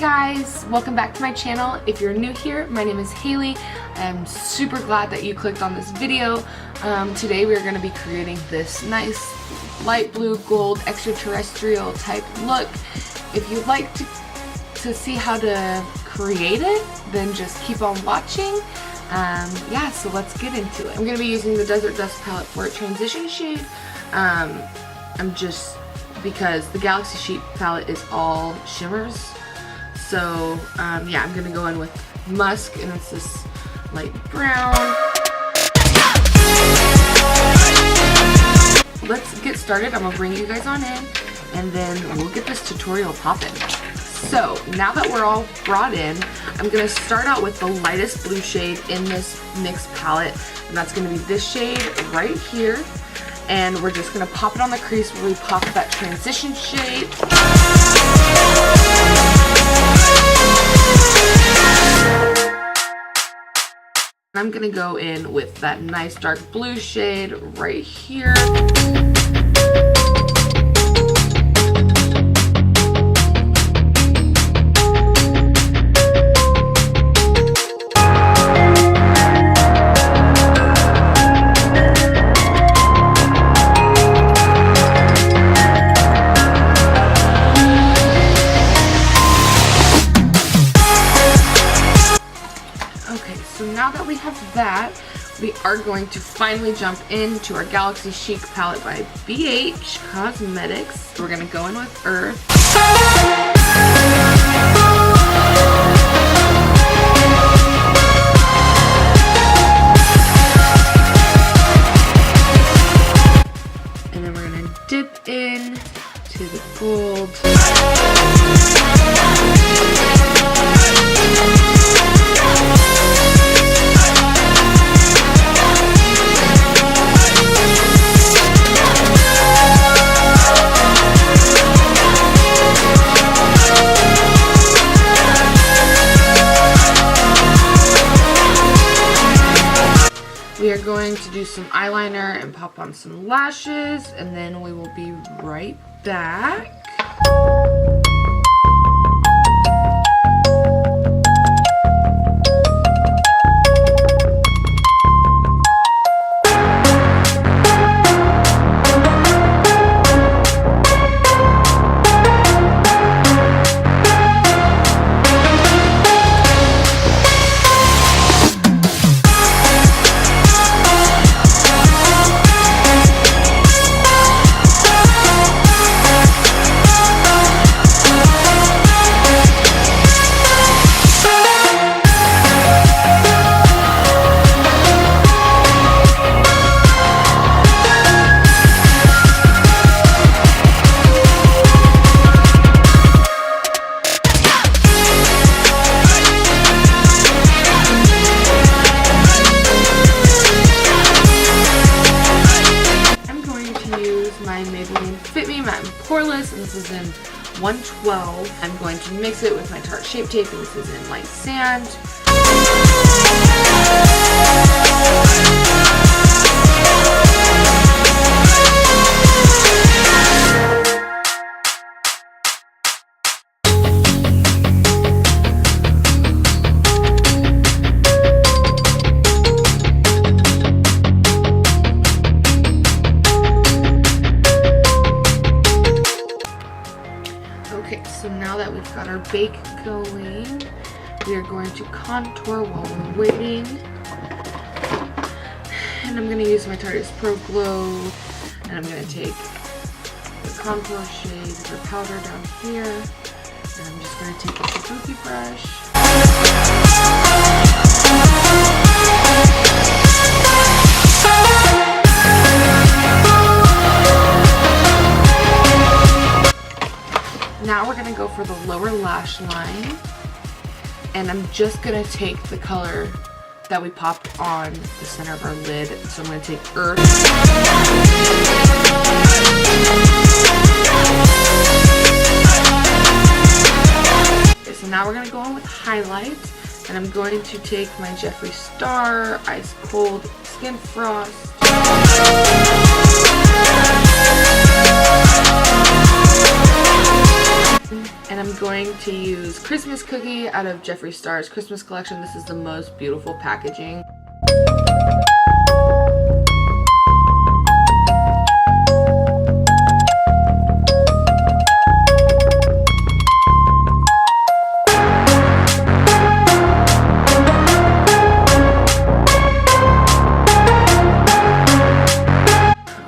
guys, welcome back to my channel. If you're new here, my name is Haley. I'm super glad that you clicked on this video. Today we are going to be creating this nice light blue gold extraterrestrial type look. If you'd like to see how to create it, then just keep on watching. Yeah, so let's get into it. I'm going to be using the Desert Dust palette for a transition shade. Because the Galaxy Chic palette is all shimmers. So yeah, I'm gonna go in with Musk, and it's this light brown. Let's get started. I'm gonna bring you guys on in, and then we'll get this tutorial popping. So now that we're all brought in, I'm gonna start out with the lightest blue shade in this NYX palette, and that's gonna be this shade right here. And we're just going to pop it on the crease where we pop that transition shade. I'm going to go in with that nice dark blue shade right here. Now that we have that, we are going to finally jump into our Galaxy Chic palette by BH Cosmetics. We're going to go in with Earth. And then we're going to dip in to the gold. We are going to do some eyeliner and pop on some lashes, and then we will be right back. My Maybelline Fit Me Matte and Poreless, and this is in 112. I'm going to mix it with my Tarte Shape Tape, and this is in Light Sand. So now that we've got our bake going, we are going to contour while we're waiting. And I'm going to use my Tartiest Pro Glow, and I'm going to take the contour shade or powder down here, and I'm just going to take a kabuki brush. Now we're going to go for the lower lash line, and I'm just going to take the color that we popped on the center of our lid. So I'm going to take Earth. Okay, so now we're going to go in with highlight, and I'm going to take my Jeffree Star Ice Cold Skin Frost. Okay, so now we're going to go in with highlight, and I'm going to take my Jeffree Star Ice Cold Skin Frost. And I'm going to use Christmas Cookie out of Jeffree Star's Christmas collection. This is the most beautiful packaging.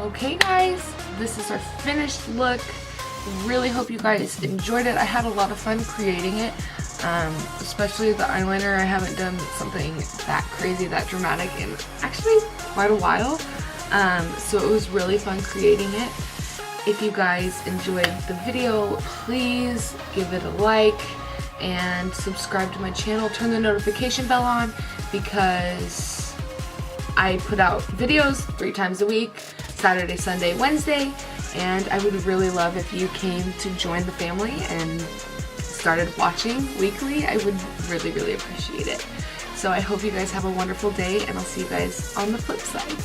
Okay guys, this is our finished look. Really hope you guys enjoyed it. I had a lot of fun creating it, especially the eyeliner. I haven't done something that crazy, that dramatic in actually quite a while, so it was really fun creating it. If you guys enjoyed the video, please give it a like and subscribe to my channel. Turn the notification bell on because I put out videos 3 times a week, Saturday, Sunday, Wednesday, and I would really love if you came to join the family and started watching weekly. I would really appreciate it. So I hope you guys have a wonderful day, and I'll see you guys on the flip side.